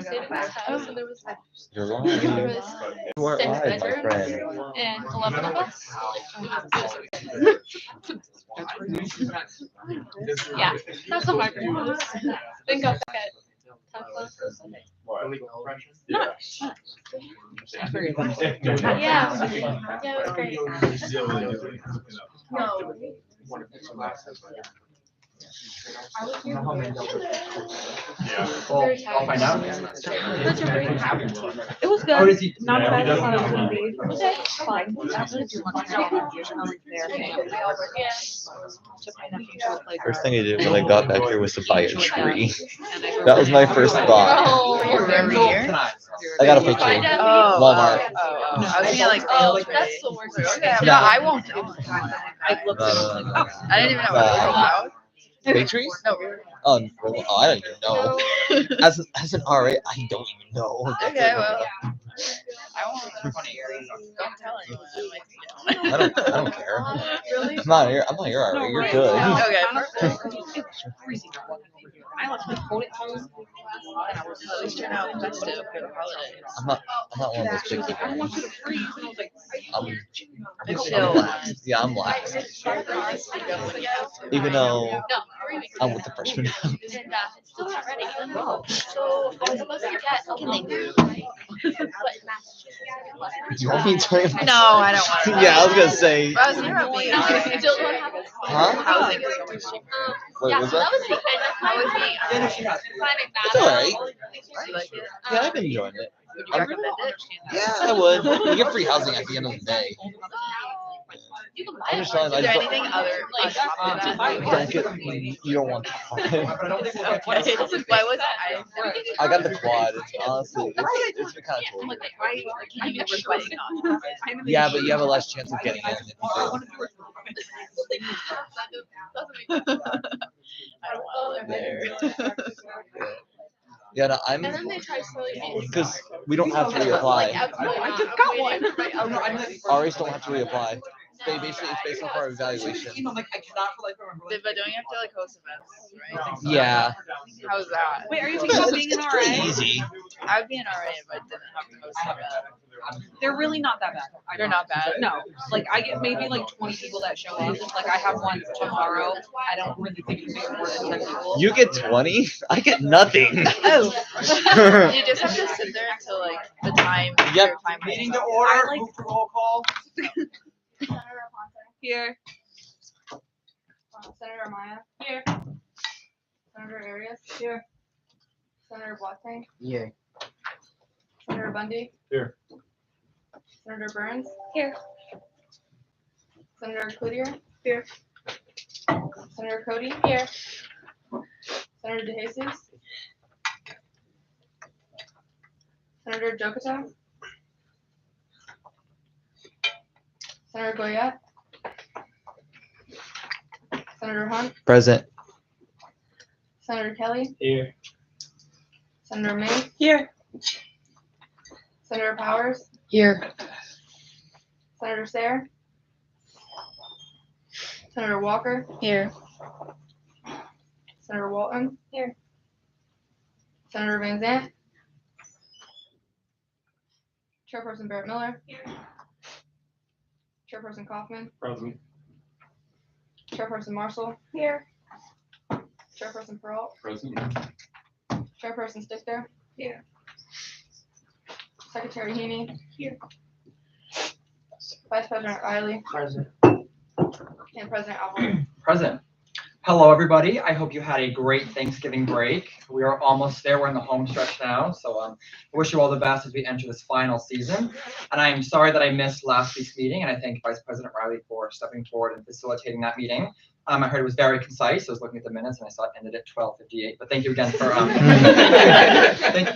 stayed in this house, and there was You're there lying. was You weren't 6 lying, my bedrooms friend. and 11 of us. Yeah, that's what my brain was. Then got back at 10 o'clock. Yeah. Yeah, it was great. Well, I'll find out. How'd your break? It was Oh, good. is he? Not as bad as I thought it was gonna be. Okay. Fine. First thing I did when I got back here was to buy a tree. That was my first thought. Oh, Every year? I got a picture. Oh, Walmart. I was thinking like, oh, that's the worst. okay, No. I won't do it. I looked No, at it, no, like, no, oh, I didn't even know it was allowed. Fake trees? No, we were. Oh, well, I don't even know. As an RA, I don't even know. Okay, well, I won't. Don't tell anyone. I don't care. Really? I'm not your RA. You're good. Okay. At least you're now festive for the holidays. I'm not one of those picky ones. I'm Chill. lax. Yeah, I'm lax. Even though No, I'm with the freshman. and it's still not ready. So I was supposed to get a loan, right? But in Massachusetts, You want me to? No, I don't want to. Yeah, I was gonna say. I was thinking about being still don't have it. Huh? housing is so much cheaper. Wait, Yeah, was so that? that was the end of How was my being finding that It's alright. out. You like it? Yeah, I've been enjoying it. Would you recommend it? Yeah, I would. You get free housing at the end of the day. You can buy I'm it. just telling you, Is I there don't, anything other Like, don't get. You don't want. Okay. Why was I? I got the quad. It's honestly, it's been kind of cool. I'm never sweating on. Yeah, but you have a less chance of getting in if you do. I don't want to live there. Yeah, no, I'm And then they try slowly being. because we don't have to Like, reapply. absolutely I not. just I'm got waiting one. for my other RAs don't have to reapply. They basically it's based off our evaluation. But don't you have to like host events, right? Yeah, How's that? Wait, are you it's thinking about being an pretty RA? easy. I would be an RA if I didn't have to host an event. They're really not that bad. They're not bad. No, like I get maybe like 20 people that show up. Like I have one tomorrow. I don't really think it's more than 10 people. You get 20, I get nothing. Oh. You just have to sit there until like the time. Yep. Your time Meeting comes to up. order, like- move to roll call. Here. Senator Amaya. Here. Senator Arias. Here. Senator Boateng. Yeah. Senator Bundy. Here. Senator Burns. Here. Senator Cloutier. Here. Senator Cody. Here. Senator DeJesus. Senator Jokota. Senator Goyette. Senator Hunt. Present. Senator Kelly. Here. Senator May. Here. Senator Powers. Here. Senator Sayre. Senator Walker. Here. Senator Walton. Here. Senator Van Zandt. Chairperson Barrett Miller. Here. Chairperson Kaufman. Present. Chairperson Marshall. Here. Chairperson Peralt. Present. Chairperson Stichter. Here. Secretary Heaney. Here. Vice President Riley. Present. And President Alvarez. Present. Hello, everybody. I hope you had a great Thanksgiving break. We are almost there. We're in the home stretch now. So I wish you all the best as we enter this final season. And I'm sorry that I missed last week's meeting. And I thank Vice President Riley for stepping forward and facilitating that meeting. I heard it was very concise. I was looking at the minutes and I saw it ended at 12:58. But thank you again for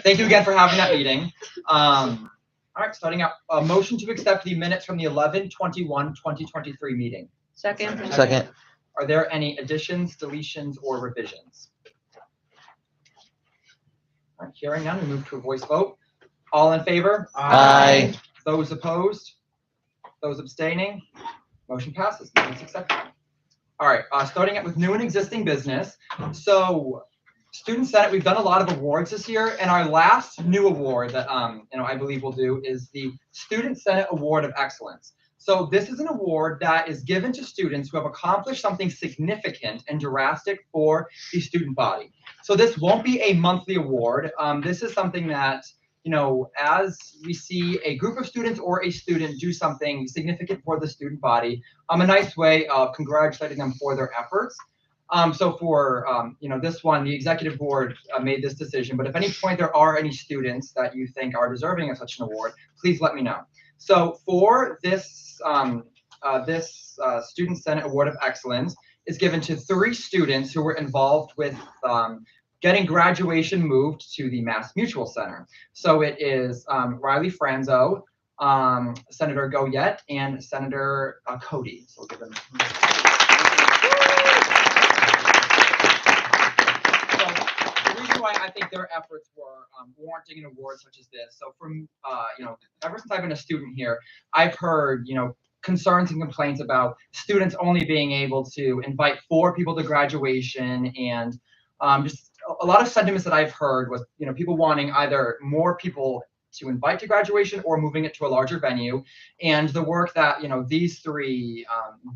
thank you again for having that meeting. All right, starting out, a motion to accept the minutes from the 11/21/2023 meeting. Second. Second. Are there any additions, deletions, or revisions? All right, hearing none, we move to a voice vote. All in favor? Aye. Those opposed? Those abstaining? Motion passes. Minutes accepted. All right, starting out with new and existing business. So Student Senate, we've done a lot of awards this year, and our last new award that I believe we'll do is the Student Senate Award of Excellence. So this is an award that is given to students who have accomplished something significant and drastic for the student body. So this won't be a monthly award. This is something that, as we see a group of students or a student do something significant for the student body, a nice way of congratulating them for their efforts. So for this one, the executive board made this decision, but if at any point there are any students that you think are deserving of such an award, please let me know. So for this Student Senate Award of Excellence is given to 3 students who were involved with getting graduation moved to the Mass Mutual Center. So it is Riley Franzo, Senator Goyette, and Senator Cody. So we'll give them. Why I think their efforts were warranting an award such as this. So from ever since I've been a student here, I've heard concerns and complaints about students only being able to invite 4 people to graduation, and just a lot of sentiments that I've heard was people wanting either more people to invite to graduation or moving it to a larger venue. And the work that these 3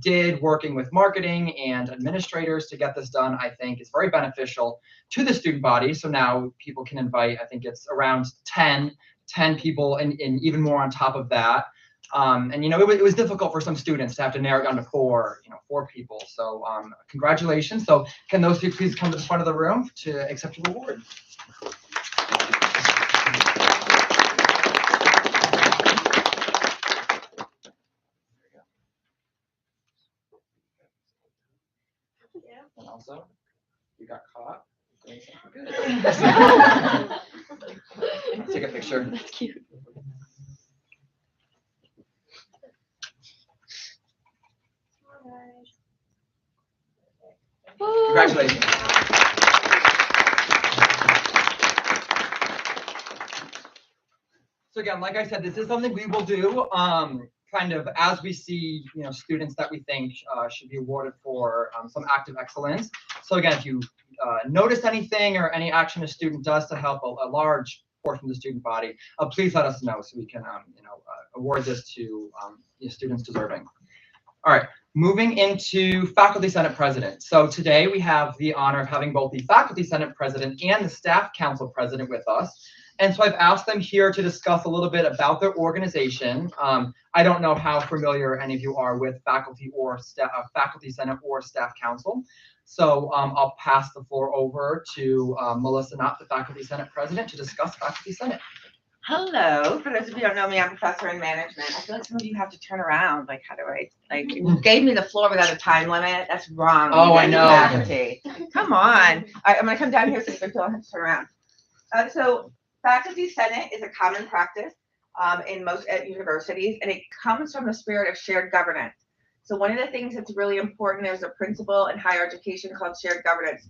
did, working with marketing and administrators to get this done, I think is very beneficial to the student body. So now people can invite, I think it's around 10 people and even more on top of that. And it was difficult for some students to have to narrow it down to 4 people. So congratulations. So can those people please come to the front of the room to accept your award? And also, you got caught doing something good. Take a picture. That's cute. Congratulations. So again, like I said, this is something we will do kind of as we see students that we think should be awarded for some active excellence. So again, if you notice anything or any action a student does to help a large portion of the student body, please let us know so we can award this to students deserving. All right, moving into Faculty Senate President. So today we have the honor of having both the Faculty Senate President and the Staff Council President with us. And so I've asked them here to discuss a little bit about their organization. I don't know how familiar any of you are with Faculty or Faculty Senate or Staff Council. So I'll pass the floor over to Melissa Knott, the Faculty Senate President, to discuss Faculty Senate. Hello. For those of you who don't know me, I'm a professor in management. I feel like some of you have to turn around. Like, how do you gave me the floor without a time limit. That's wrong. Oh, I know. Faculty. Come on. All right, I'm going to come down here so you don't have to turn around. So Faculty Senate is a common practice in most universities, and it comes from the spirit of shared governance. So one of the things that's really important, there's a principle in higher education called shared governance,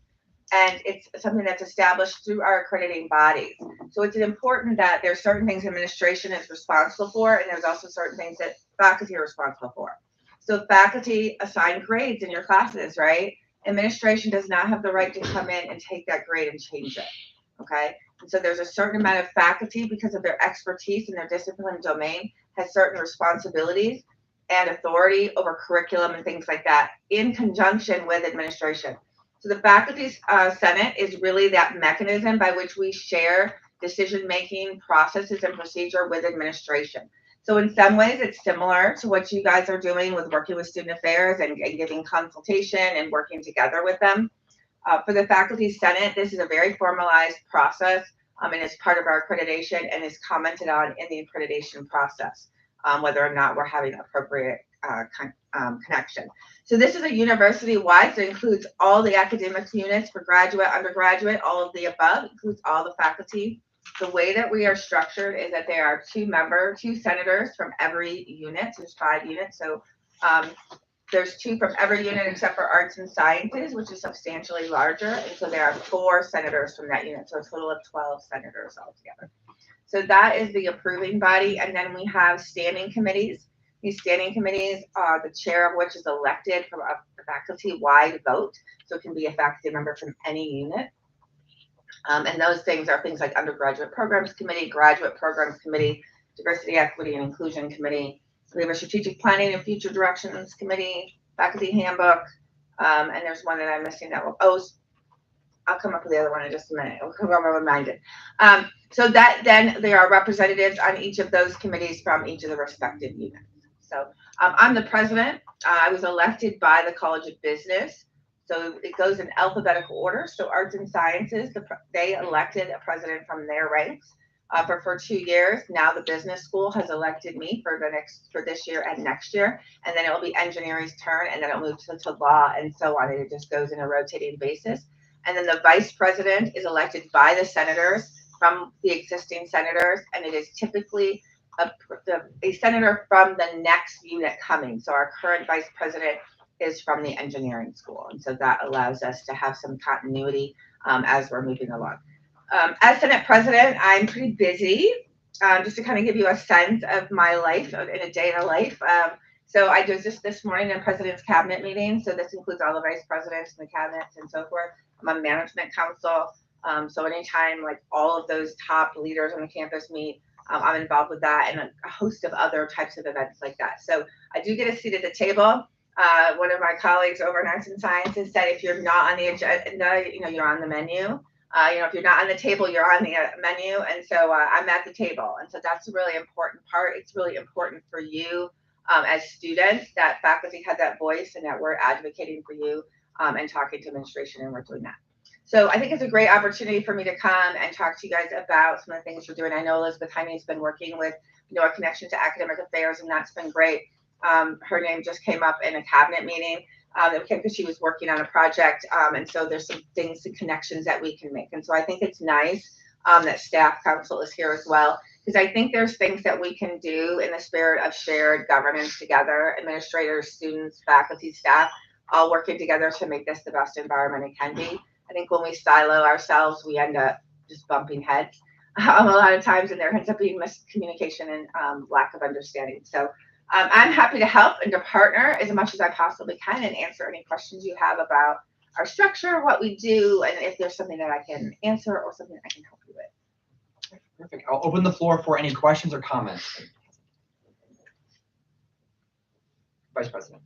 and it's something that's established through our accrediting bodies. So it's important that there's certain things administration is responsible for, and there's also certain things that faculty are responsible for. So faculty assign grades in your classes, right? Administration does not have the right to come in and take that grade and change it, okay? And so there's a certain amount of faculty, because of their expertise in their discipline and domain, has certain responsibilities and authority over curriculum and things like that in conjunction with administration. So the Faculty Senate is really that mechanism by which we share decision-making processes and procedure with administration. So in some ways, it's similar to what you guys are doing with working with student affairs and giving consultation and working together with them. For the Faculty Senate, this is a very formalized process, and it's part of our accreditation and is commented on in the accreditation process, whether or not we're having appropriate connection. So this is a university-wide, so it includes all the academic units for graduate, undergraduate, all of the above, includes all the faculty. The way that we are structured is that there are 2 senators from every unit. So there's 5 units. So there's 2 from every unit except for arts and sciences, which is substantially larger. And so there are 4 senators from that unit. So a total of 12 senators altogether. So that is the approving body. And then we have standing committees. These standing committees, the chair of which is elected from a faculty-wide vote. So it can be a faculty member from any unit. And those things are things like undergraduate programs committee, graduate programs committee, diversity, equity, and inclusion committee. We have a strategic planning and future directions committee, faculty handbook, and there's one that I'm missing that will, I'll come up with the other one in just a minute. I'm reminded. So that then there are representatives on each of those committees from each of the respective units. So I'm the president. I was elected by the College of Business. So it goes in alphabetical order. So arts and sciences, they elected a president from their ranks for 2 years. Now the business school has elected me for this year and next year. And then it will be engineering's turn, and then it'll move to law and so on. And it just goes in a rotating basis. And then the vice president is elected by the senators from the existing senators, and it is typically a senator from the next unit coming. So our current vice president is from the engineering school, and so that allows us to have some continuity as we're moving along. As Senate president, I'm pretty busy. Just to kind of give you a sense of my life in a day in a life. So I was just this morning in President's Cabinet meeting. So this includes all the vice presidents and the cabinets and so forth. I'm on management council. So anytime like all of those top leaders on the campus meet, I'm involved with that and a host of other types of events like that. So I do get a seat at the table. One of my colleagues over in Arts and Sciences said, if you're not on the agenda, you're on the menu. If you're not on the table, you're on the menu. And so I'm at the table. And so that's a really important part. It's really important for you as students that faculty have that voice and that we're advocating for you and talking to administration, and we're doing that. So I think it's a great opportunity for me to come and talk to you guys about some of the things we're doing. I know Elizabeth Jaime has been working with a connection to academic affairs, and that's been great. Her name just came up in a cabinet meeting because she was working on a project. And so there's some things and connections that we can make. And so I think it's nice that staff council is here as well, because I think there's things that we can do in the spirit of shared governance together, administrators, students, faculty, staff, all working together to make this the best environment it can be. I think when we silo ourselves, we end up just bumping heads a lot of times, and there ends up being miscommunication and lack of understanding. So I'm happy to help and to partner as much as I possibly can and answer any questions you have about our structure, what we do, and if there's something that I can answer or something I can help you with. Perfect. I'll open the floor for any questions or comments. Vice President.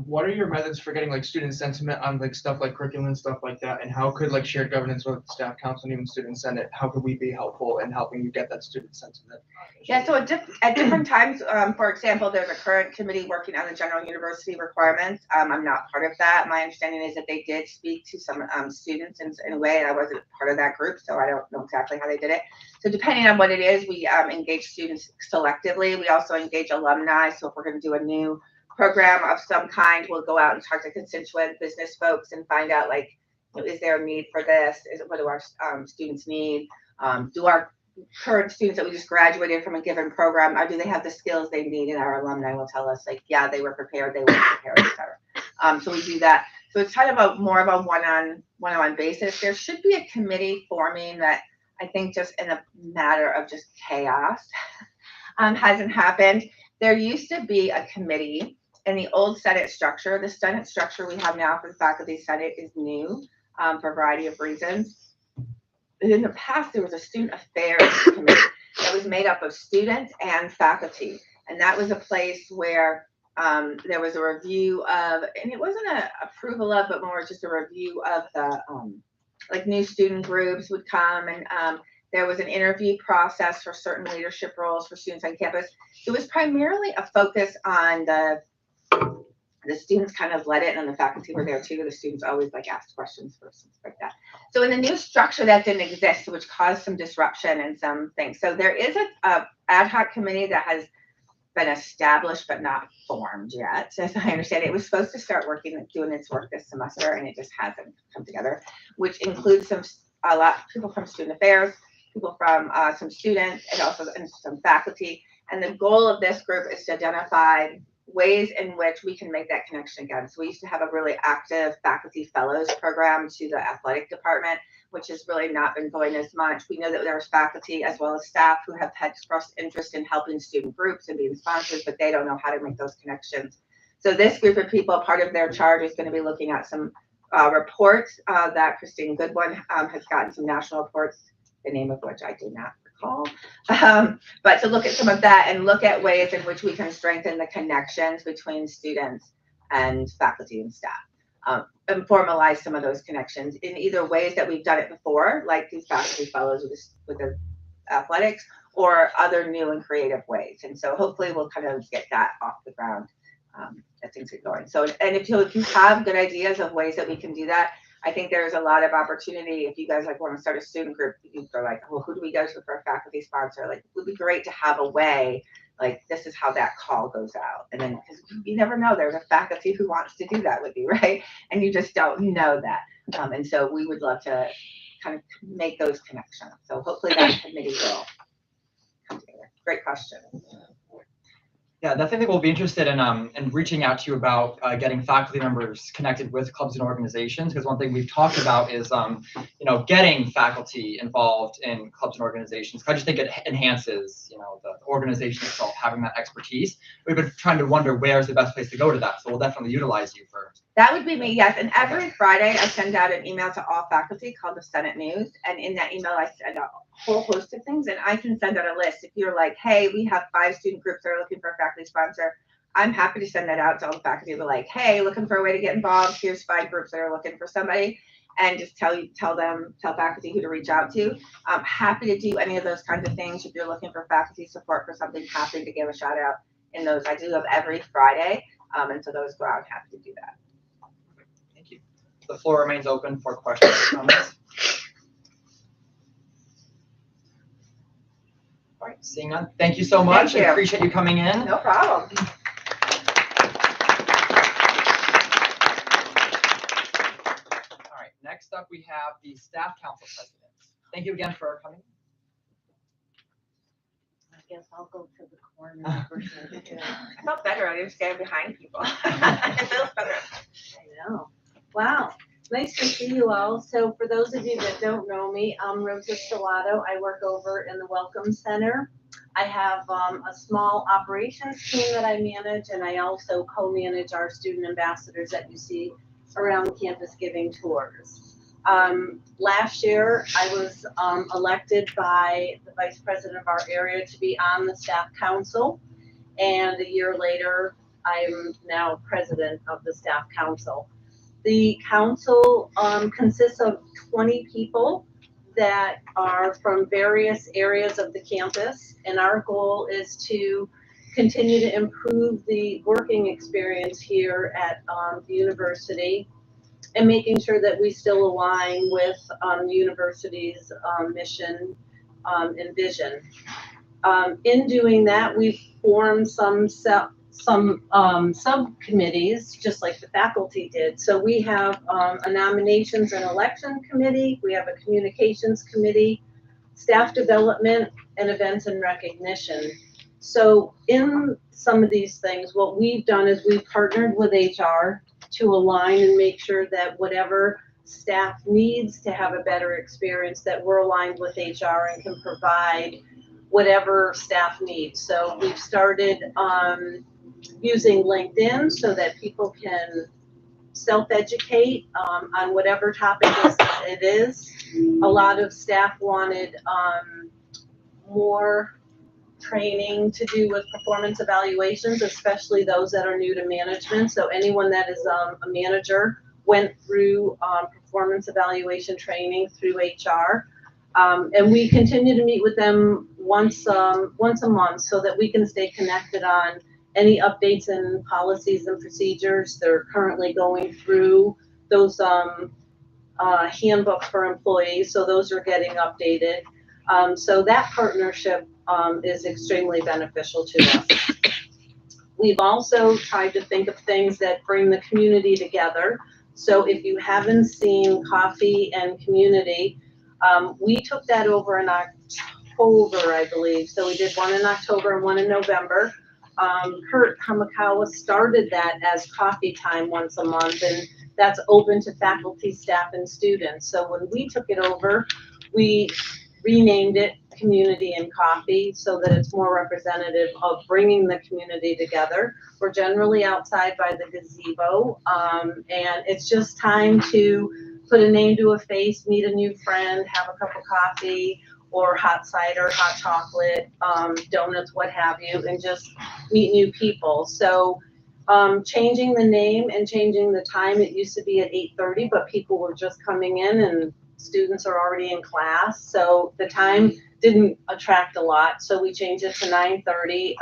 What are your methods for getting like student sentiment on like stuff like curriculum and stuff like that? And how could like shared governance with staff council and even student senate, how could we be helpful in helping you get that student sentiment? Yeah, so at different times, for example, there's a current committee working on the general university requirements. I'm not part of that. My understanding is that they did speak to some students in a way, and I wasn't part of that group, so I don't know exactly how they did it. So depending on what it is, we engage students selectively. We also engage alumni. So if we're going to do a new program of some kind, we'll go out and talk to constituent business folks and find out, like, is there a need for this? What do our students need? Do our current students that we just graduated from a given program, or do they have the skills they need? And our alumni will tell us, like, yeah, they were prepared, they weren't prepared, etc. So we do that. So it's kind of more of a one-on-one basis. There should be a committee forming that I think just in a matter of just chaos hasn't happened. There used to be a committee in the old Senate structure. The Senate structure we have now for the Faculty Senate is new for a variety of reasons. In the past, there was a student affairs committee that was made up of students and faculty. And that was a place where there was a review of, and it wasn't an approval of, but more just a review of the, like new student groups would come, and there was an interview process for certain leadership roles for students on campus. It was primarily a focus on the students kind of led it, and the faculty were there too. The students always like asked questions for things like that. So in the new structure that didn't exist, which caused some disruption and some things. So there is a ad hoc committee that has been established but not formed yet. As I understand it, it was supposed to start doing its work this semester, and it just hasn't come together, which includes a lot of people from student affairs, people from some students, and some faculty. And the goal of this group is to identify ways in which we can make that connection again. So we used to have a really active faculty fellows program to the athletic department, which has really not been going as much. We know that there's faculty as well as staff who have had expressed interest in helping student groups and being sponsors, but they don't know how to make those connections. So this group of people, part of their charge is going to be looking at some reports that Christine Goodwin has gotten some national reports, the name of which I do not recall. But to look at some of that and look at ways in which we can strengthen the connections between students and faculty and staff. And formalize some of those connections in either ways that we've done it before, like these faculty fellows with the athletics, or other new and creative ways. And so hopefully we'll kind of get that off the ground as things get going. So, and if you have good ideas of ways that we can do that, I think there's a lot of opportunity. If you guys like want to start a student group, you are like, well, who do we go to for a faculty sponsor? Like, it would be great to have a way, like, this is how that call goes out. And then, because you never know, there's a faculty who wants to do that with you, right? And you just don't know that. And so we would love to kind of make those connections. So hopefully that committee will come together. Great question. Yeah, definitely we'll be interested in reaching out to you about getting faculty members connected with clubs and organizations, because one thing we've talked about is getting faculty involved in clubs and organizations. I just think it enhances the organization itself, having that expertise. We've been trying to wonder where's the best place to go to that, so we'll definitely utilize you for. That would be me, yes. And every Friday I send out an email to all faculty called the Senate News, and in that email I send out a whole host of things, and I can send out a list. If you're like, hey, we have 5 student groups that are looking for a faculty sponsor, I'm happy to send that out to all the faculty. Be like, hey, looking for a way to get involved, here's 5 groups that are looking for somebody, and just tell faculty who to reach out to. I'm happy to do any of those kinds of things. If you're looking for faculty support for something, happy to give a shout out in those. I do them every Friday, and so those go out. Happy to do that. Thank you. The floor remains open for questions or comments. All right, seeing none. Thank you so much. Thank you. I appreciate you coming in. No problem. All right, next up we have the staff council president. Thank you again for coming. I guess I'll go to the corner. I felt better. I didn't stand behind people. It feels better. I know. Wow. Nice to see you all. So for those of you that don't know me, I'm Rosa Stellato. I work over in the Welcome Center. I have a small operations team that I manage, and I also co-manage our student ambassadors that you see around campus giving tours. Last year, I was elected by the vice president of our area to be on the staff council, and a year later, I'm now president of the staff council. The council consists of 20 people that are from various areas of the campus, and our goal is to continue to improve the working experience here at the university, and making sure that we still align with the university's mission and vision. In doing that, we've formed some subcommittees, just like the faculty did. So we have a nominations and election committee, we have a communications committee, staff development, and events and recognition. So in some of these things, what we've done is we've partnered with HR to align and make sure that whatever staff needs to have a better experience, that we're aligned with HR and can provide whatever staff needs. So we've started using LinkedIn so that people can self-educate on whatever topic it is. A lot of staff wanted more training to do with performance evaluations, especially those that are new to management. So anyone that is a manager went through performance evaluation training through HR. And we continue to meet with them once a month so that we can stay connected on any updates in policies and procedures. They're currently going through those handbooks for employees, so those are getting updated. So that partnership is extremely beneficial to us. We've also tried to think of things that bring the community together. So if you haven't seen Coffee and Community, we took that over in October, I believe. So we did one in October and one in November. Kurt Kamikawa started that as coffee time once a month, and that's open to faculty, staff, and students. So when we took it over, we renamed it Community and Coffee so that it's more representative of bringing the community together. We're generally outside by the gazebo, and it's just time to put a name to a face, meet a new friend, have a cup of coffee or hot cider, hot chocolate, donuts, what have you, and just meet new people. So changing the name and changing the time, it used to be at 8:30, but people were just coming in and students are already in class. So the time didn't attract a lot. So we changed it to 9:30.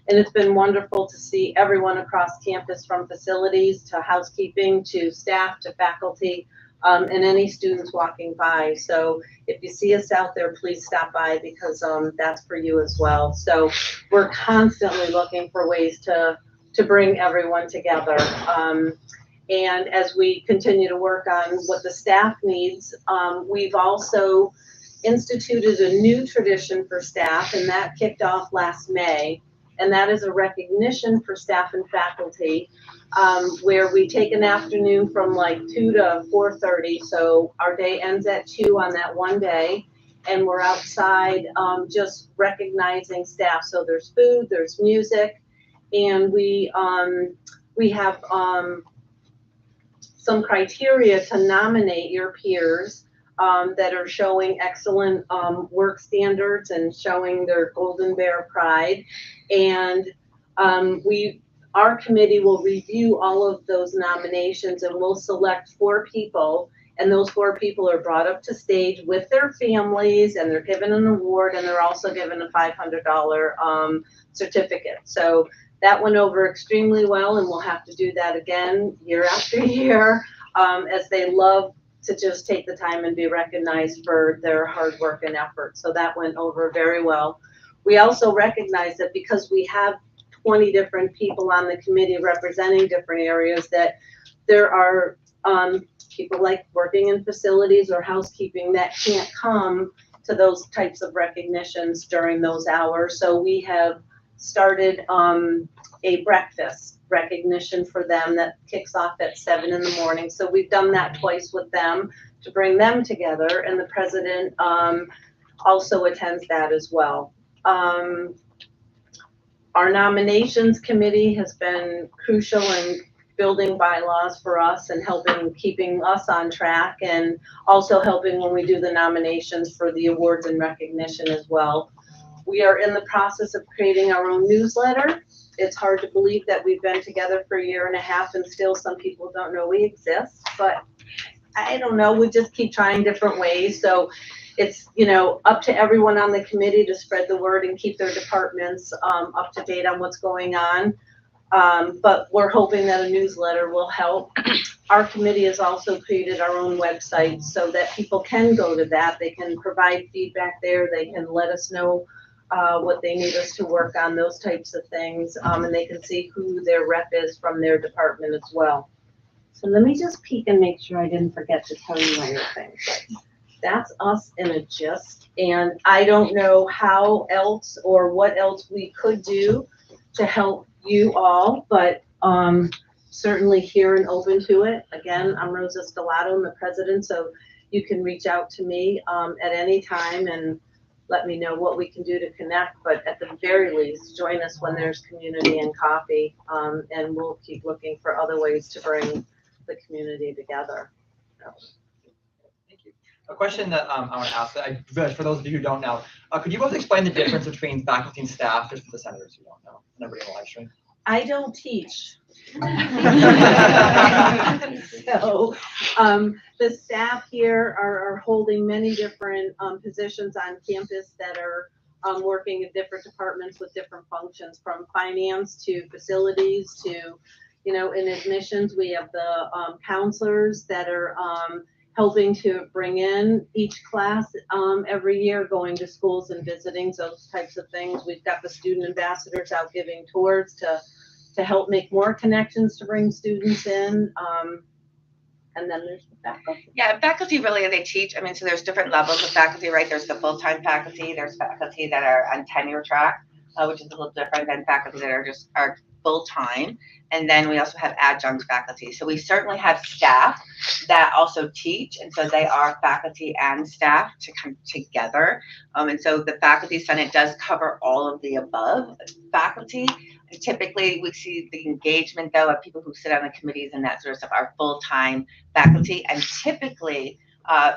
And it's been wonderful to see everyone across campus, from facilities to housekeeping to staff to faculty, and any students walking by. So if you see us out there, please stop by, because that's for you as well. So we're constantly looking for ways to bring everyone together. And as we continue to work on what the staff needs, we've also instituted a new tradition for staff, and that kicked off last May. And that is a recognition for staff and faculty, where we take an afternoon from like 2 to 4:30. So our day ends at 2 on that one day, and we're outside just recognizing staff. So there's food, there's music, and we have some criteria to nominate your peers that are showing excellent work standards and showing their Golden Bear pride. And our committee will review all of those nominations, and we'll select 4 people. And those 4 people are brought up to stage with their families, and they're given an award, and they're also given a $500 certificate. So that went over extremely well, and we'll have to do that again year after year, as they love to just take the time and be recognized for their hard work and effort. So that went over very well. We also recognize that because we have 20 different people on the committee representing different areas, that there are people like working in facilities or housekeeping that can't come to those types of recognitions during those hours. So we have started a breakfast recognition for them that kicks off at 7 in the morning. So we've done that twice with them to bring them together, and the president also attends that as well. Our nominations committee has been crucial in building bylaws for us and keeping us on track, and also helping when we do the nominations for the awards and recognition as well. We are in the process of creating our own newsletter. It's hard to believe that we've been together for a year and a half and still some people don't know we exist, but I don't know, we just keep trying different ways. So it's, up to everyone on the committee to spread the word and keep their departments up to date on what's going on. But we're hoping that a newsletter will help. Our committee has also created our own website so that people can go to that. They can provide feedback there. They can let us know what they need us to work on, those types of things. And they can see who their rep is from their department as well. So let me just peek and make sure I didn't forget to tell you anything. That's us in a gist. And I don't know how else or what else we could do to help you all, but certainly here and open to it. Again, I'm Rosa Stellato, I'm the president, so you can reach out to me at any time and let me know what we can do to connect. But at the very least, join us when there's community and coffee, and we'll keep looking for other ways to bring the community together. Thank you. A question that I want to ask, that for those of you who don't know, could you both explain the difference between faculty and staff, just for the senators who don't know, and everybody in the live stream? I don't teach. So the staff here are holding many different positions on campus that are working in different departments with different functions, from finance to facilities to, in admissions. We have the counselors that are helping to bring in each class every year, going to schools and visiting, those types of things. We've got the student ambassadors out giving tours to help make more connections to bring students in. And then there's the faculty. Yeah, faculty really, they teach. I mean, so there's different levels of faculty, right? There's the full-time faculty. There's faculty that are on tenure track, which is a little different than faculty that are full-time. And then we also have adjunct faculty. So we certainly have staff that also teach. And so they are faculty and staff to come together. And so the Faculty Senate does cover all of the above faculty. Typically, we see the engagement, though, of people who sit on the committees and that sort of stuff are full-time faculty. And typically,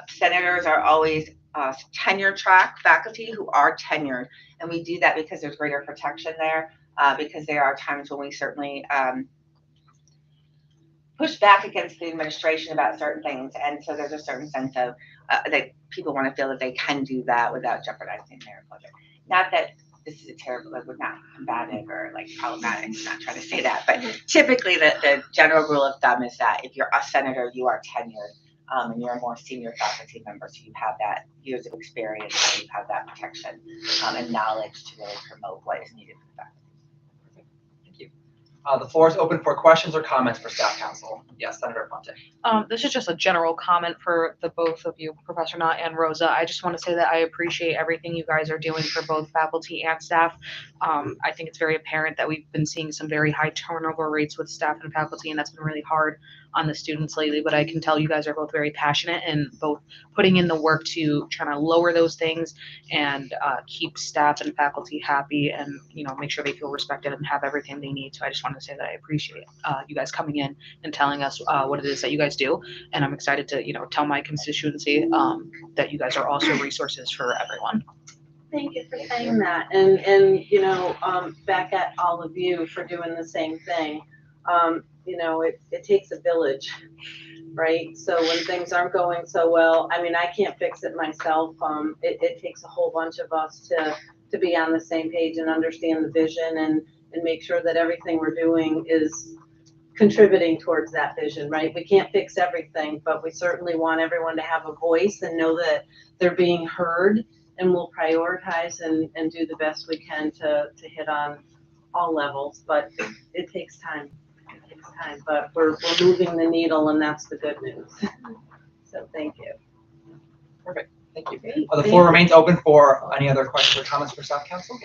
senators are always tenure track faculty who are tenured. And we do that because there's greater protection there. Because there are times when we certainly push back against the administration about certain things. And so there's a certain sense of that people want to feel that they can do that without jeopardizing their budget. Not that this is a terrible, like, we're not combative or like problematic, I'm not trying to say that, but typically the general rule of thumb is that if you're a senator, you are tenured. And you're a more senior faculty member, so you have that years of experience, and you have that protection and knowledge to really promote what is needed for the faculty. Thank you. The floor is open for questions or comments for staff council. Yes, Senator Fonte. This is just a general comment for the both of you, Professor Knott and Rosa. I just want to say that I appreciate everything you guys are doing for both faculty and staff. I think it's very apparent that we've been seeing some very high turnover rates with staff and faculty, and that's been really hard on the students lately, but I can tell you guys are both very passionate and both putting in the work to try to lower those things and keep staff and faculty happy and, you know, make sure they feel respected and have everything they need. So I just wanted to say that I appreciate you guys coming in and telling us what it is that you guys do. And I'm excited to, you know, tell my constituency that you guys are also resources for everyone. Thank you for saying that. And you know, back at all of you for doing the same thing. You know, it takes a village, right? So when things aren't going so well, I mean, I can't fix it myself. It takes a whole bunch of us to be on the same page and understand the vision and make sure that everything we're doing is contributing towards that vision, right? We can't fix everything, but we certainly want everyone to have a voice and know that they're being heard, and we'll prioritize and do the best we can to hit on all levels, but it takes time. But we're moving the needle, and that's the good news. So thank you. Perfect. Thank you. The floor remains open for any other questions or comments for staff council.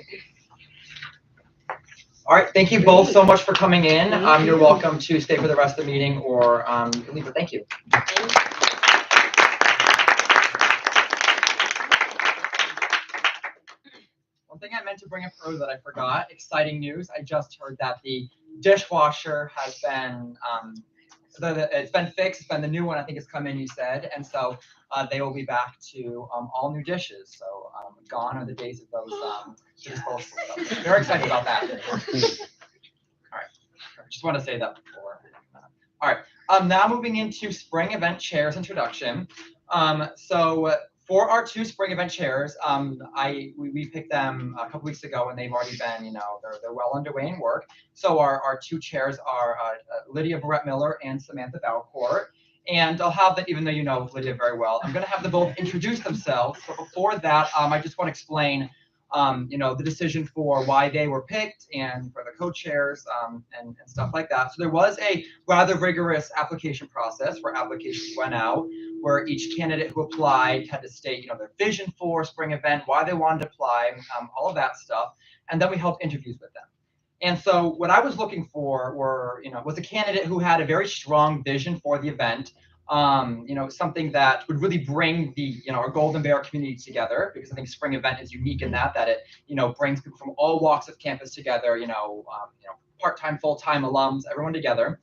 All right. Thank you both so much for coming in. You're welcome to stay for the rest of the meeting, or you can leave. But thank you. One thing I meant to bring up earlier that I forgot, exciting news. I just heard that the dishwasher has been, it's been fixed. It's been the new one, I think, has come in, you said. And so they will be back to all new dishes. So gone are the days of those disposable stuff. Very excited about that. All right. Just want to say that before. All right. Now moving into spring event chairs introduction. So for our two spring event chairs, we picked them a couple weeks ago, and they've already been, you know, they're well underway in work. So our two chairs are Lydia Barrett Miller and Samantha Valcourt. And I'll have them, even though you know Lydia very well, I'm going to have them both introduce themselves. But before that, I just want to explain, you know, the decision for why they were picked and for the co-chairs and stuff like that. So there was a rather rigorous application process where applications went out, where each candidate who applied had to state, you know, their vision for spring event, why they wanted to apply, all of that stuff. And then we held interviews with them. And so what I was looking for was a candidate who had a very strong vision for the event, you know, something that would really bring the, you know, our Golden Bear community together, because I think spring event is unique in that it, you know, brings people from all walks of campus together, you know, part-time, full-time alums, everyone together.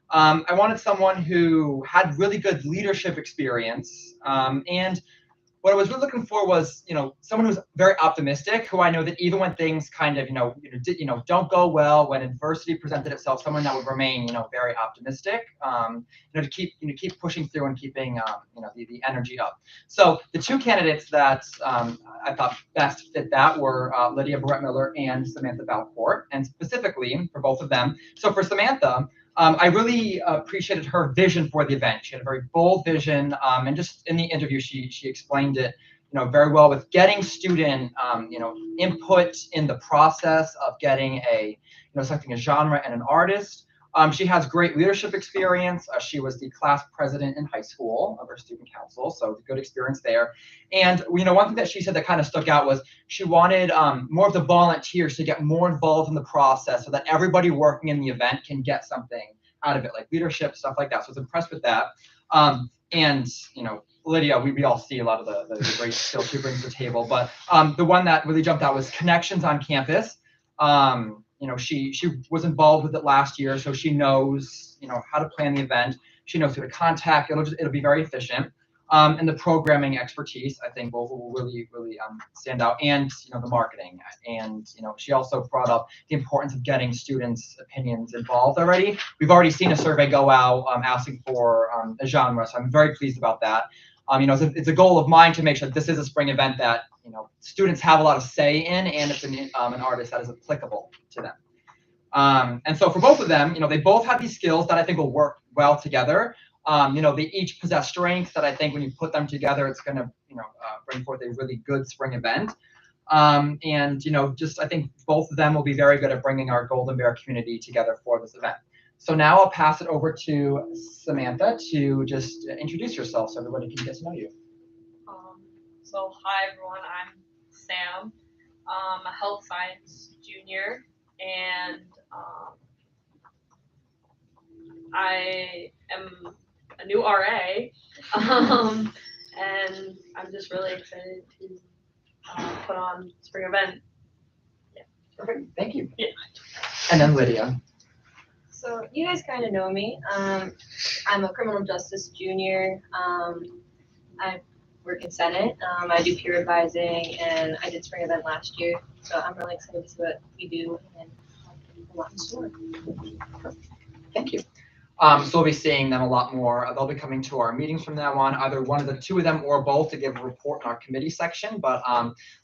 I wanted someone who had really good leadership experience, and what I was really looking for was, you know, someone who's very optimistic, who I know that even when things kind of, don't go well, when adversity presented itself, someone that would remain, you know, very optimistic, to keep pushing through and keeping, the energy up. So the two candidates that I thought best fit that were Lydia Barrett Miller and Samantha Valcourt, and specifically for both of them. So for Samantha, I really appreciated her vision for the event. She had a very bold vision, and just in the interview, she explained it, you know, very well with getting student, input in the process of getting selecting a genre and an artist, She has great leadership experience. She was the class president in high school of our student council, so good experience there. And one thing that she said that kind of stuck out was she wanted more of the volunteers to get more involved in the process so that everybody working in the event can get something out of it, like leadership, stuff like that. So I was impressed with that. And Lydia, we all see a lot of the great skills she brings to the table, but the one that really jumped out was connections on campus. She was involved with it last year, so she knows how to plan the event. She knows who to contact. It'll be very efficient. And the programming expertise, I think, will really stand out, and the marketing. And she also brought up the importance of getting students' opinions involved already. We've already seen a survey go out asking for a genre, so I'm very pleased about that. It's a goal of mine to make sure that this is a spring event that students have a lot of say in, and it's an artist that is applicable to them. And so for both of them, they both have these skills that I think will work well together. They each possess strengths that I think when you put them together, it's going to bring forth a really good spring event. And I think both of them will be very good at bringing our Golden Bear community together for this event. So now I'll pass it over to Samantha to just introduce yourself so everybody can get to know you. So hi everyone, I'm Sam. I'm a health science junior, and I am a new RA, and I'm just really excited to put on spring event. Yeah. Perfect, thank you. Yeah. And then Lydia. So you guys kind of know me. I'm a criminal justice junior. I work in Senate. I do peer advising, and I did spring event last year. So I'm really excited to see what we do and a lot in store. Thank you. So we'll be seeing them a lot more. They'll be coming to our meetings from now on, either one of the two of them or both, to give a report in our committee section. But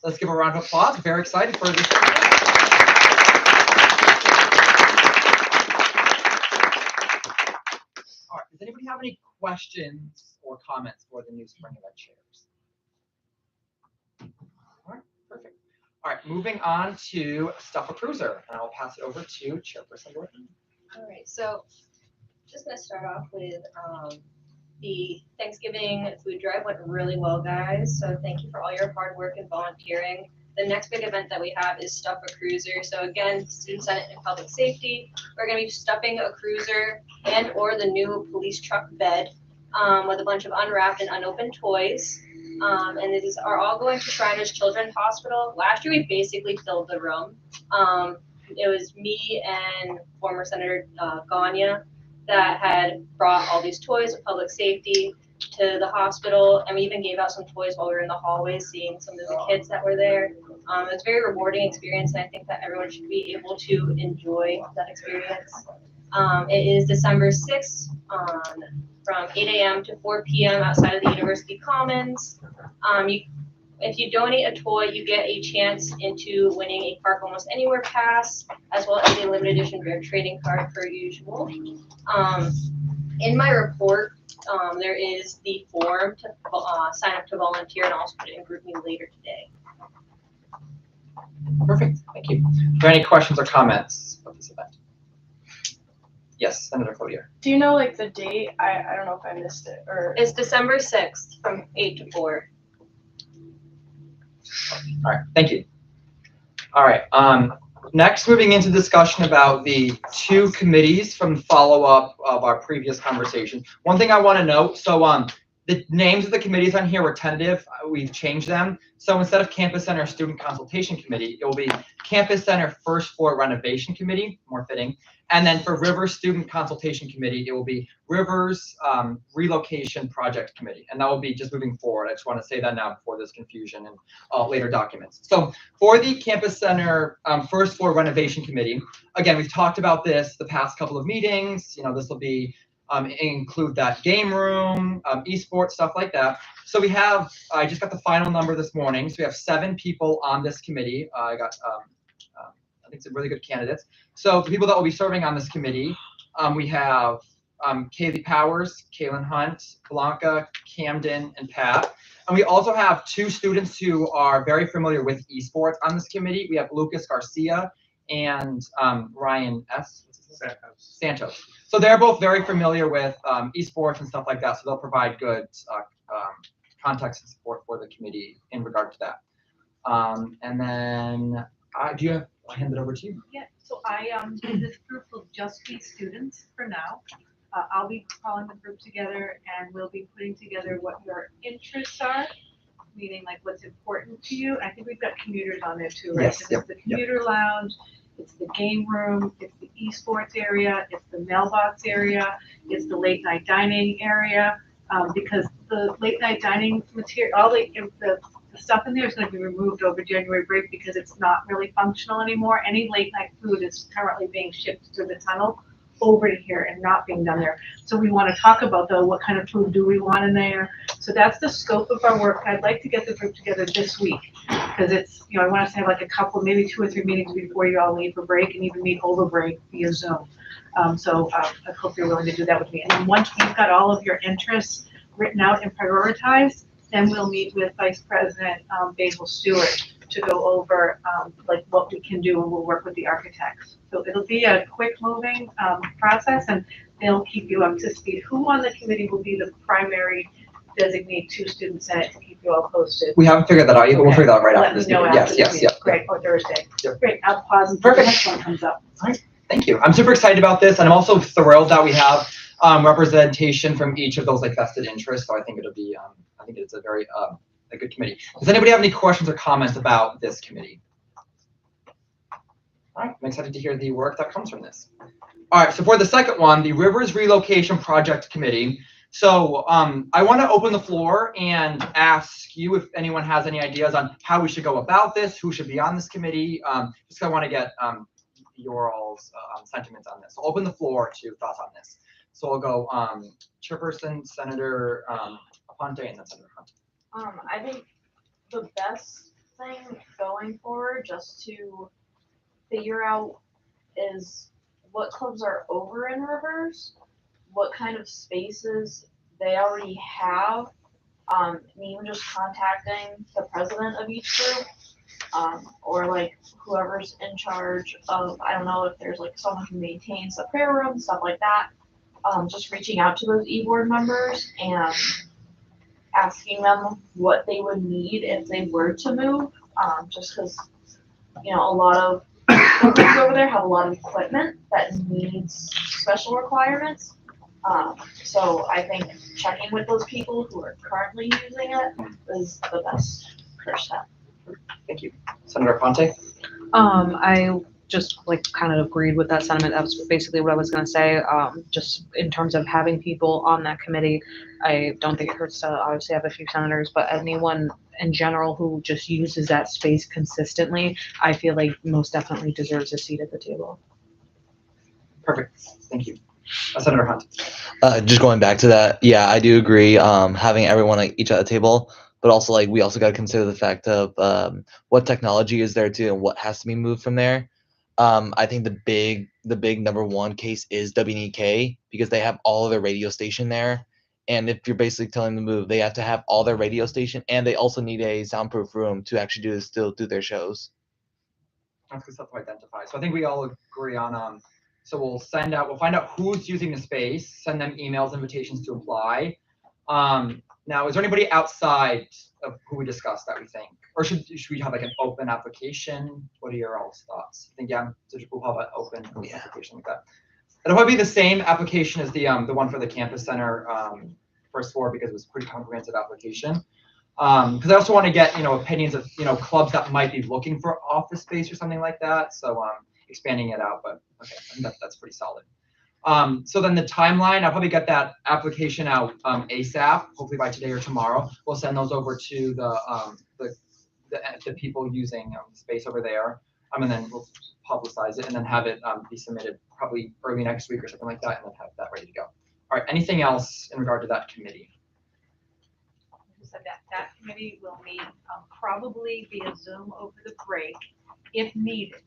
let's give a round of applause. We're very excited for this. All right, does anybody have any questions or comments for the new spring event chairs? All right, perfect. All right, moving on to Stuff a Cruiser, and I'll pass it over to Chairperson Gordon. All right, so just gonna start off with the Thanksgiving food drive went really well, guys. So thank you for all your hard work and volunteering. The next big event that we have is Stuff a Cruiser. So again, Student Senate and Public Safety, we're gonna be stuffing a cruiser and or the new police truck bed with a bunch of unwrapped and unopened toys. And these are all going to Shriners Children's Hospital. Last year we basically filled the room. It was me and former Senator Ganya that had brought all these toys of public safety to the hospital, and we even gave out some toys while we were in the hallways, seeing some of the kids that were there. It was a very rewarding experience, and I think that everyone should be able to enjoy that experience. It is December 6th from 8 a.m. to 4 p.m. outside of the University Commons. If you donate a toy, you get a chance into winning a Park Almost Anywhere pass, as well as a limited edition Bear trading card per usual. In my report, there is the form to sign up to volunteer, and I'll also put it in GroupMe later today. Perfect, thank you. Are there any questions or comments about this event? Yes, Senator Cloutier. Do you know like the date? I don't know if I missed it or. It's December 6th from 8 to 4. All right, thank you. All right, next moving into discussion about the two committees from follow-up of our previous conversation. One thing I want to note, so the names of the committees on here were tentative. We've changed them. So instead of Campus Center Student Consultation Committee, it will be Campus Center First Floor Renovation Committee, more fitting. And then for Rivers Student Consultation Committee, it will be Rivers Relocation Project Committee. And that will be just moving forward. I just want to say that now before there's confusion in later documents. So for the Campus Center First Floor Renovation Committee, again, we've talked about this the past couple of meetings. This will be include that game room, esports, stuff like that. So we have, I just got the final number this morning. So we have 7 people on this committee. I got, I think some really good candidates. So the people that will be serving on this committee, we have Kaylee Powers, Kaylin Hunt, Blanca, Camden, and Pat. And we also have 2 students who are very familiar with esports on this committee. We have Lucas Garcia and Ryan S. What's his Santos. So they're both very familiar with esports and stuff like that, so they'll provide good context and support for the committee in regard to that. And then, do you have, I'll hand it over to you. Yeah, so this group will just be students for now. I'll be calling the group together and we'll be putting together what your interests are, meaning like what's important to you. I think we've got commuters on there too, right? Yes, So yep, it's the commuter lounge, it's the game room, it's the esports area, it's the mailbox area, it's the late night dining area. Because the late night dining material, all the stuff in there is gonna be removed over January break because it's not really functional anymore. Any late night food is currently being shipped through the tunnel over to here and not being done there. So we wanna talk about though, what kind of food do we want in there? So that's the scope of our work. I'd like to get the group together this week. Cause it's, I want us to have like a couple, maybe 2 or 3 meetings before you all leave for break and even meet over break via Zoom. I hope you're willing to do that with me. And then once we've got all of your interests written out and prioritized, then we'll meet with Vice President Basil Stewart to go over like what we can do, and we'll work with the architects. So it'll be a quick moving process, and they'll keep you up to speed. Who on the committee will be the primary designee to Student Senate to keep you all posted? We haven't figured that out yet, but we'll figure that out right Let after me this know meeting. after Yes, this yes, meeting. yeah. Great, or Thursday. Yep. Great, I'll pause until the next one comes up. Thank you. I'm super excited about this, and I'm also thrilled that we have representation from each of those like vested interests. So I think it'll be, I think it's a very a good committee. Does anybody have any questions or comments about this committee? All right, I'm excited to hear the work that comes from this. All right, so for the second one, the Rivers Relocation Project Committee. So I want to open the floor and ask you if anyone has any ideas on how we should go about this, who should be on this committee. Just I want to get your all's sentiments on this. So I'll open the floor to thoughts on this. So I'll go Chairperson, Senator Aponte, and then Senator Hunt. I think the best thing going forward, just to figure out, is what clubs are over in Rivers, what kind of spaces they already have, and even just contacting the president of each group, or like whoever's in charge of, I don't know if there's like someone who maintains the prayer room, stuff like that. Just reaching out to those e-board members and asking them what they would need if they were to move, just because, a lot of buildings over there have a lot of equipment that needs special requirements. So I think checking with those people who are currently using it is the best first step. Thank you. Senator Aponte? I just like kind of agreed with that sentiment. That was basically what I was going to say. Just in terms of having people on that committee, I don't think it hurts to obviously have a few senators, but anyone in general who just uses that space consistently, I feel like most definitely deserves a seat at the table. Perfect. Thank you. Senator Hunt. Just going back to that, yeah, I do agree. Having everyone like each at the table, but also like we also got to consider the fact of what technology is there too and what has to be moved from there. I think the big number one case is WNEK because they have all of their radio station there. And if you're basically telling them to move, they have to have all their radio station and they also need a soundproof room to actually still do their shows. That's good stuff to identify. So I think we all agree on, so we'll find out who's using the space, send them emails, invitations to apply. Now, is there anybody outside of who we discussed that we think, or should we have like an open application? What are your all's thoughts? I think, yeah, so we'll have an open application like that. It'll probably be the same application as the one for the campus center first floor because it was a pretty comprehensive application. Because I also want to get, opinions of, clubs that might be looking for office space or something like that. So expanding it out, but okay, I think that's pretty solid. So then the timeline, I'll probably get that application out ASAP, hopefully by today or tomorrow. We'll send those over to the people using space over there, and then we'll publicize it and then have it be submitted probably early next week or something like that, and then have that ready to go. All right, anything else in regard to that committee? So that committee will meet probably via Zoom over the break if needed,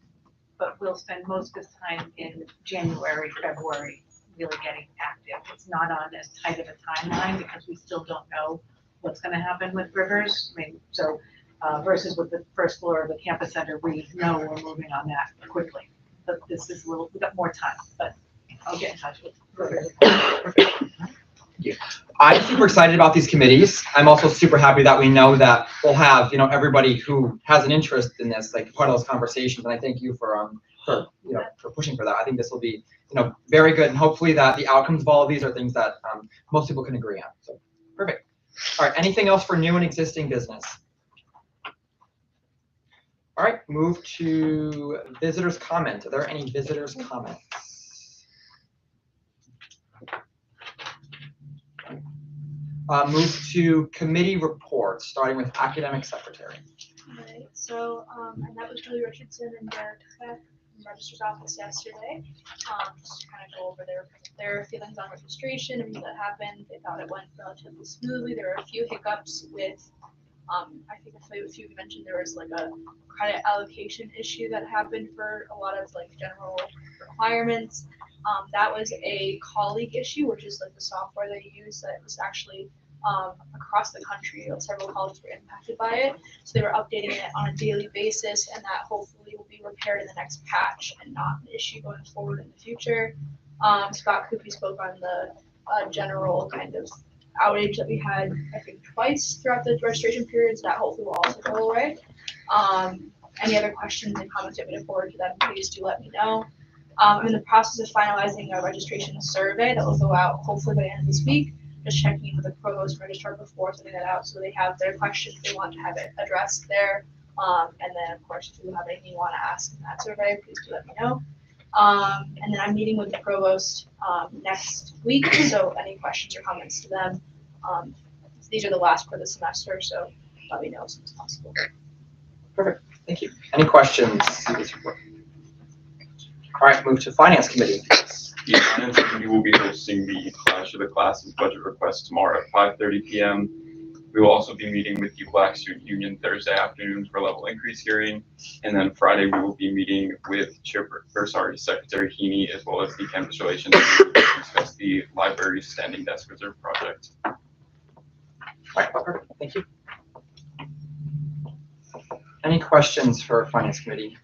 but we'll spend most of the time in January, February, really getting active. It's not on as tight of a timeline because we still don't know what's going to happen with Rivers. I mean, so versus with the first floor of the campus center, we know we're moving on that quickly. that this is we got more time, but I'll get in touch with. I'm super excited about these committees. I'm also super happy that we know that we'll have, everybody who has an interest in this, like part of those conversations. And I thank you for pushing for that. I think this will be, very good. And hopefully that the outcomes of all of these are things that most people can agree on. So perfect. All right. Anything else for new and existing business? All right. Move to visitors' comment. Are there any visitors' comments? Move to committee reports, starting with academic secretary. Right, so I met with Julie Richardson and Derek Beck from the registrar's office yesterday, just to kind of go over their feelings on registration, everything that happened. They thought it went relatively smoothly. There were a few hiccups with, I think a few mentioned there was like a credit allocation issue that happened for a lot of like general requirements. That was a colleague issue, which is like the software they use that was actually across the country. Several colleagues were impacted by it. So they were updating it on a daily basis, and that hopefully will be repaired in the next patch and not an issue going forward in the future. Scott Coopy spoke on the general kind of outage that we had, I think, twice throughout the registration periods. That hopefully will also go away. Any other questions and comments you want me to forward to them, please do let me know. I'm in the process of finalizing a registration survey that will go out hopefully by the end of this week. Just checking in with the provost registrar before sending that out so they have their questions, they want to have it addressed there. And then of course, if you have anything you want to ask in that survey, please do let me know. And then I'm meeting with the provost next week, so any questions or comments to them. These are the last for the semester, so let me know as soon as possible. Perfect, thank you. Any questions? All right, move to finance committee. The finance committee will be hosting the Clash of the Classes budget request tomorrow at 5:30 p.m. We will also be meeting with the Black Student Union Thursday afternoon for level increase hearing, and then Friday we will be meeting with Secretary Heaney as well as the campus relations to discuss the library's standing desk reserve project. All right, perfect. Thank you. Any questions for finance committee?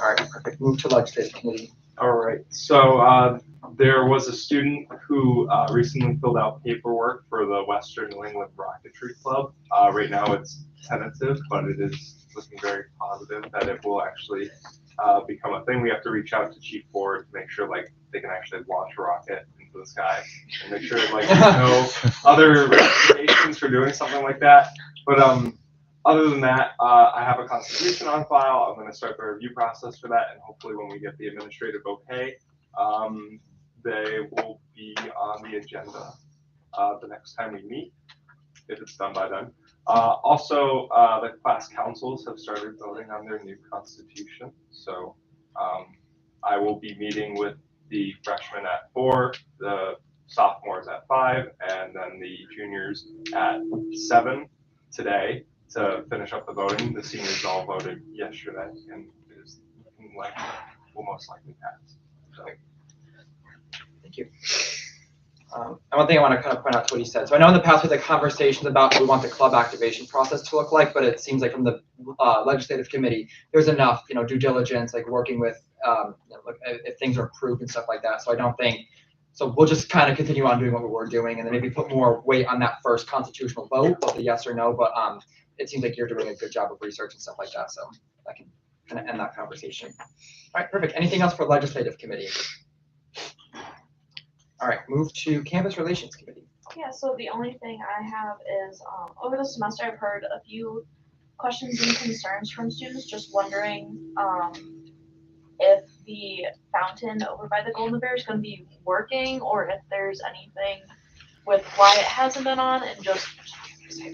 All right, perfect. Move to legislative committee. All right, so there was a student who recently filled out paperwork for the Western New England Rocketry Club. Right now it's tentative, but it is looking very positive that it will actually become a thing. We have to reach out to Chief Ford to make sure like they can actually launch a rocket into the sky and make sure like there's no other recommendations for doing something like that. But other than that, I have a constitution on file. I'm going to start the review process for that, and hopefully when we get the administrative okay, they will be on the agenda the next time we meet, if it's done by then. Also, the class councils have started voting on their new constitution. So I will be meeting with the freshmen at 4, the sophomores at 5, and then the juniors at 7 today to finish up the voting. The seniors all voted yesterday, and it is looking like we'll most likely pass. So. Thank you. And one thing I want to kind of point out to what he said. So I know in the past we had conversations about what we want the club activation process to look like, but it seems like from the legislative committee, there's enough, due diligence, like working with, if things are approved and stuff like that. So I don't think, so we'll just kind of continue on doing what we were doing, and then maybe put more weight on that first constitutional vote, both the yes or no. But it seems like you're doing a good job of research and stuff like that. So I can kind of end that conversation. All right, perfect. Anything else for legislative committee? All right, move to campus relations committee. Yeah, so the only thing I have is over the semester I've heard a few questions and concerns from students just wondering if the fountain over by the Golden Bear is going to be working, or if there's anything with why it hasn't been on, and just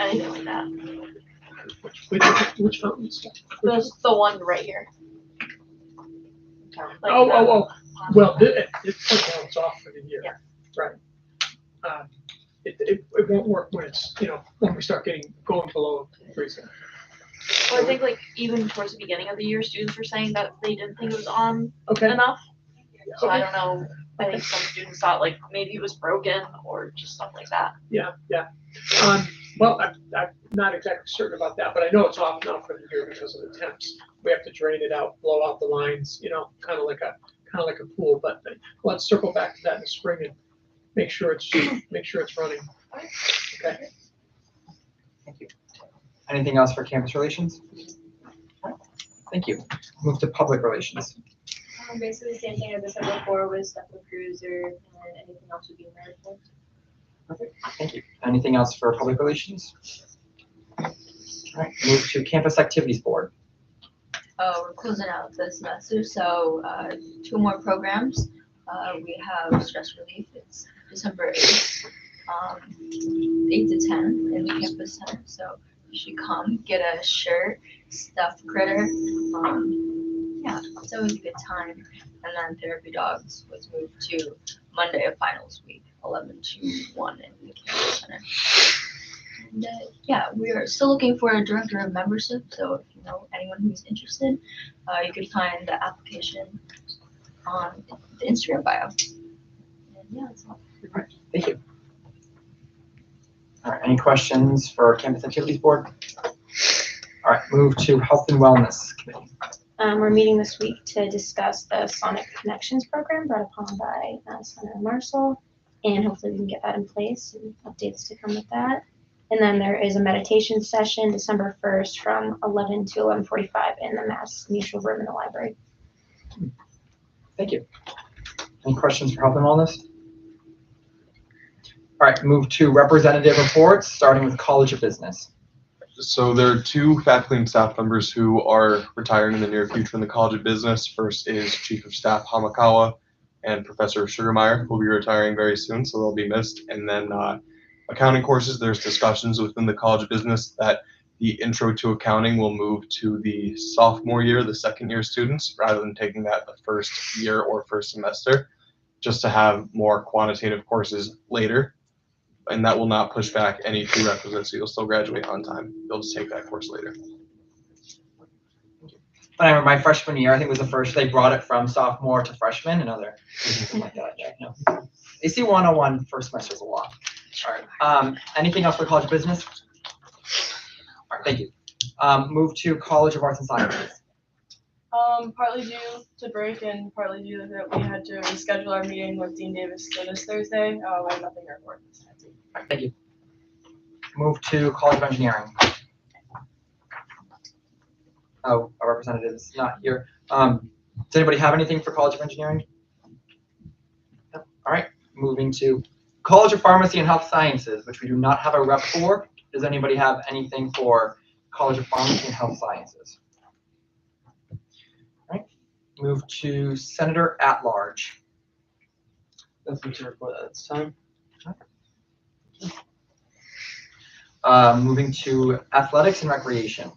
anything like that. Which fountains? The one right here. Like Well, it's off for the year. Yeah. Right. It won't work when it's, when we start going below freezing. Well, I think even towards the beginning of the year, students were saying that they didn't think it was on Okay. enough. So Okay. I don't know. I think some students thought maybe it was broken or just stuff like that. Yeah. Well, I'm not exactly certain about that, but I know it's off now for the year because of the temps. We have to drain it out, blow out the lines, kind of like a pool, but let's circle back to that in the spring and make sure it's running. Okay. Thank you. Anything else for campus relations? Thank you. Move to public relations. Basically the same thing as I said before with stuff with cruiser and anything else would be American. Perfect. Thank you. Anything else for public relations? All right. Move to campus activities board. We're closing out the semester, so 2 more programs. We have stress relief. It's December 8th, 8 to 10 in the campus center. So you should come, get a shirt, stuffed critter. Yeah, it's always a good time. And then therapy dogs was moved to Monday of finals week, 11 to 1 in the campus center. And yeah, we are still looking for a director of membership. So if you know anyone who's interested, you can find the application on the Instagram bio. And yeah, that's all. All right. Thank you. All right. Any questions for campus activities board? All right. Move to health and wellness committee. We're meeting this week to discuss the Sonic Connections program brought upon by Senator Marshall, and hopefully we can get that in place and updates to come with that. And then there is a meditation session December 1st from 11 to 11:45 in the Mass Mutual room in the library. Thank you. Any questions for health and wellness? All right, move to representative reports, starting with College of Business. So there are 2 faculty and staff members who are retiring in the near future in the College of Business. First is Chief of Staff Hamakawa, and Professor Sugarmeyer will be retiring very soon, so they'll be missed. And then accounting courses, there's discussions within the College of Business that the intro to accounting will move to the sophomore year, the second year students, rather than taking that the first year or first semester, just to have more quantitative courses later. And that will not push back any prerequisites, so you'll still graduate on time. You'll just take that course later. I remember my freshman year, I think was the first, they brought it from sophomore to freshman, another something like that. Yeah, no. AC 101 first semester is a lot. All right. Anything else for College of Business? All right, thank you. Move to College of Arts and Sciences. Partly due to break and partly due to that we had to reschedule our meeting with Dean Davis for this Thursday. We have nothing to report this time. All right, thank you. Move to College of Engineering. Oh, our representative is not here. Does anybody have anything for College of Engineering? No. All right, moving to College of Pharmacy and Health Sciences, which we do not have a rep for. Does anybody have anything for College of Pharmacy and Health Sciences? All right, move to Senator at Large. Nothing to report at this time. Moving to Athletics and Recreation.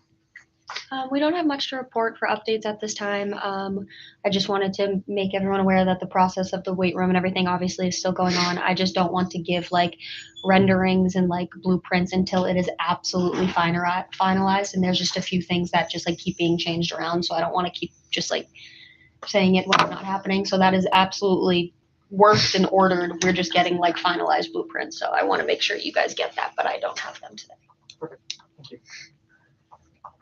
We don't have much to report for updates at this time. I just wanted to make everyone aware that the process of the weight room and everything obviously is still going on. I just don't want to give like renderings and like blueprints until it is absolutely finalized. And there's just a few things that just like keep being changed around. So I don't want to keep just like saying it when it's not happening. So that is absolutely worked and ordered. We're just getting like finalized blueprints. So I want to make sure you guys get that, but I don't have them today. Perfect. Thank you.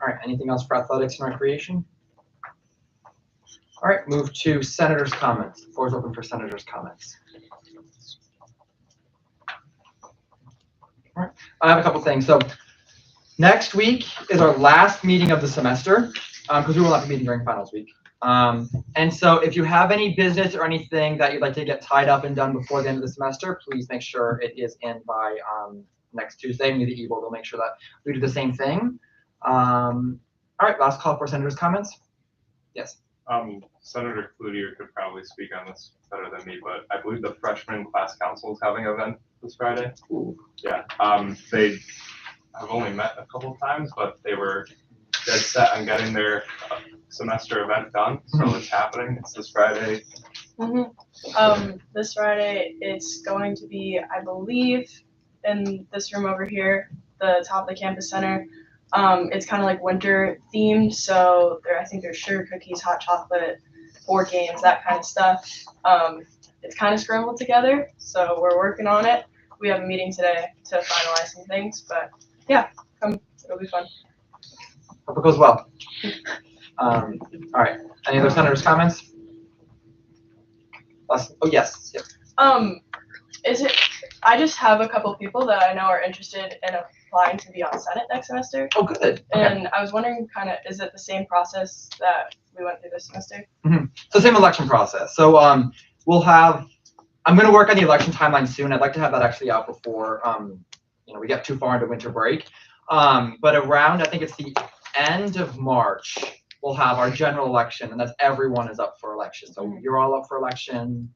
All right, anything else for Athletics and Recreation? All right, move to Senators' comments. The floor is open for Senators' comments. All right, I have a couple things. So next week is our last meeting of the semester because we will not be meeting during finals week. And so if you have any business or anything that you'd like to get tied up and done before the end of the semester, please make sure it is in by next Tuesday. Me, the e-board will make sure that we do the same thing. All right, last call for Senators' comments. Yes. Senator Cloutier could probably speak on this better than me, but I believe the freshman class council is having an event this Friday. Ooh. Yeah. They have only met a couple of times, but they were dead set on getting their semester event done. So it's happening. It's this Friday. This Friday it's going to be, I believe, in this room over here, the top of the campus center. It's kind of like winter themed, so I think there's sugar cookies, hot chocolate, board games, that kind of stuff. It's kind of scrambled together, so we're working on it. We have a meeting today to finalize some things, but It'll be fun. Hope it goes well. All right. Any other senators' comments? Oh, yes. Yep. Is it, I just have a couple people that I know are interested in applying to be on Senate next semester. Oh, good. Okay. And I was wondering is it the same process that we went through this semester? Mm-hmm. So same election process. So we'll have, I'm going to work on the election timeline soon. I'd like to have that actually out before we get too far into winter break. But around, I think it's the end of March, we'll have our general election, and that's everyone is up for election. So you're all up for election.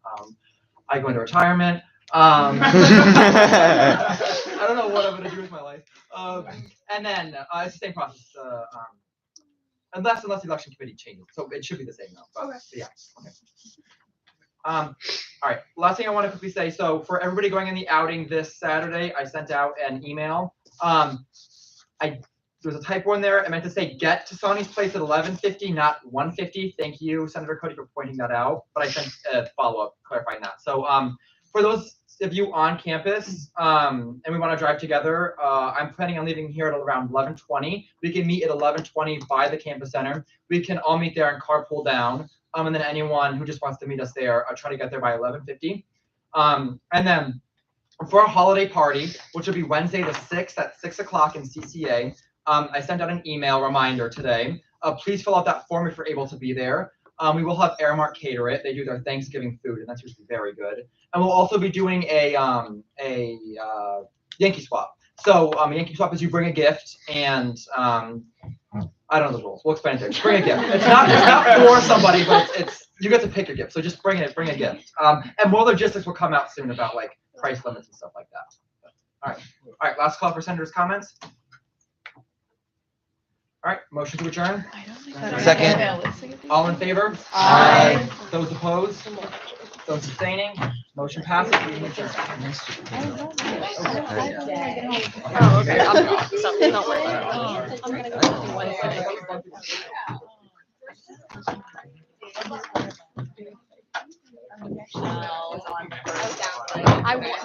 I go into retirement. I don't know what I'm going to do with my life. And then it's the same process, unless the election committee changes. So it should be the same though. But, Okay. yeah. Okay. All right. Last thing I want to quickly say. So for everybody going in the outing this Saturday, I sent out an email. There was a typo in there. I meant to say get to Sonny's place at 11:50, not 1:50. Thank you, Senator Cody, for pointing that out. But I sent a follow-up clarifying that. So for those of you on campus and we want to drive together, I'm planning on leaving here at around 11:20. We can meet at 11:20 by the campus center. We can all meet there and carpool down. And then anyone who just wants to meet us there, I'll try to get there by 11:50. And then for our holiday party, which will be Wednesday the 6th at 6 o'clock in CCA, I sent out an email reminder today. Please fill out that form if you're able to be there. We will have Airmark cater it. They do their Thanksgiving food, and that's usually very good. And we'll also be doing a Yankee swap. So a Yankee swap is you bring a gift, and I don't know the rules. We'll explain it there. Just bring a gift. It's not for somebody, but it's you get to pick your gift. So just bring a gift. And more logistics will come out soon about like price limits and stuff like that. All right. Last call for senators' comments. All right, motion to adjourn. Second. All in favor? Aye. Those opposed? Those abstaining? Motion passes. Meeting adjourned. Oh, okay. Don't worry.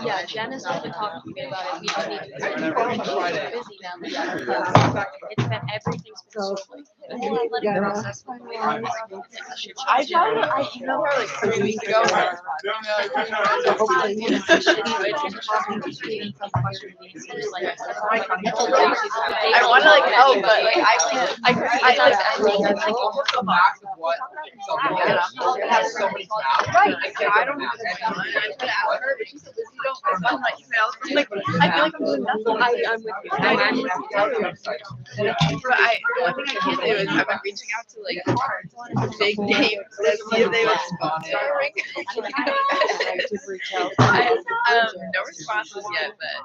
Yeah, Jen has been talking to me about it. We just need to. Busy now. It's been everything's been so like. Let it process. I emailed her like 3 weeks ago. I want to like help, but like I have so many tabs. Right. I don't have it. I put it out her, but she said, Liz, you don't respond to my emails. I'm like, I feel like I'm doing nothing. I'm with you. I'm with you. But one thing I can do is I've been reaching out to like big names to see if they would sponsor. No responses yet, but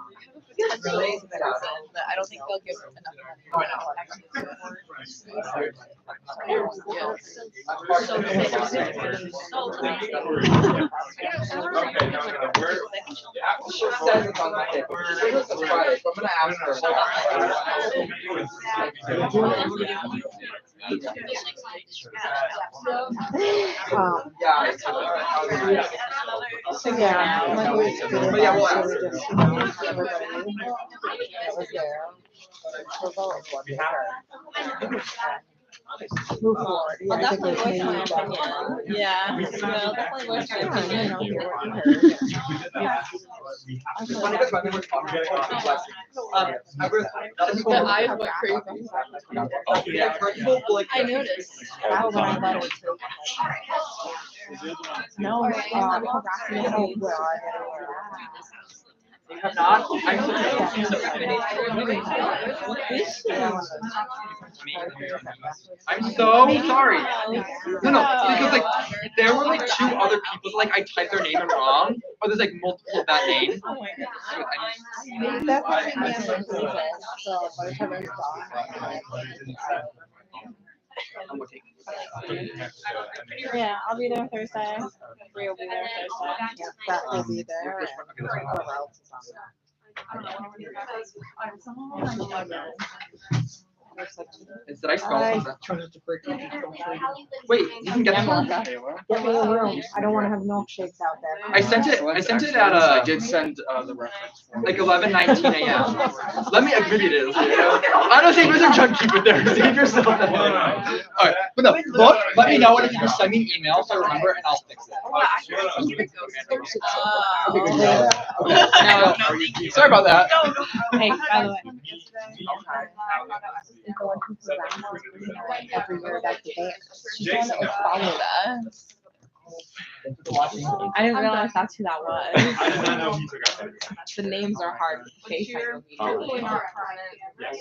potentially person, but I don't think they'll give enough Move forward. I'll definitely voice my opinion. Yeah, I'll definitely voice my opinion. I noticed. No, Have not. I'm so sorry. No, because like there were like 2 other people. Like I typed their name in wrong, or there's like multiple of that name. Yeah, I'll be there Thursday. Bree will be there Thursday. That will be there. Did I spell I something? try not to break up. Wait, you can get this one? Get me a room. I don't wanna have milkshakes out there. I sent it at I did send the reference form. like 11:19 a.m. Let me, maybe it is, you know? I don't think there's a junk keep it there, save yourself. Alright, but no, look, let me know, and if you just send me an email so I remember, and I'll fix it. Okay. Sorry about that. Hey, by the way. Every year that debate. She's the one that like followed us. I didn't realize that's who that was. I did not know he took out. The names are hard. Face, I know. Oh.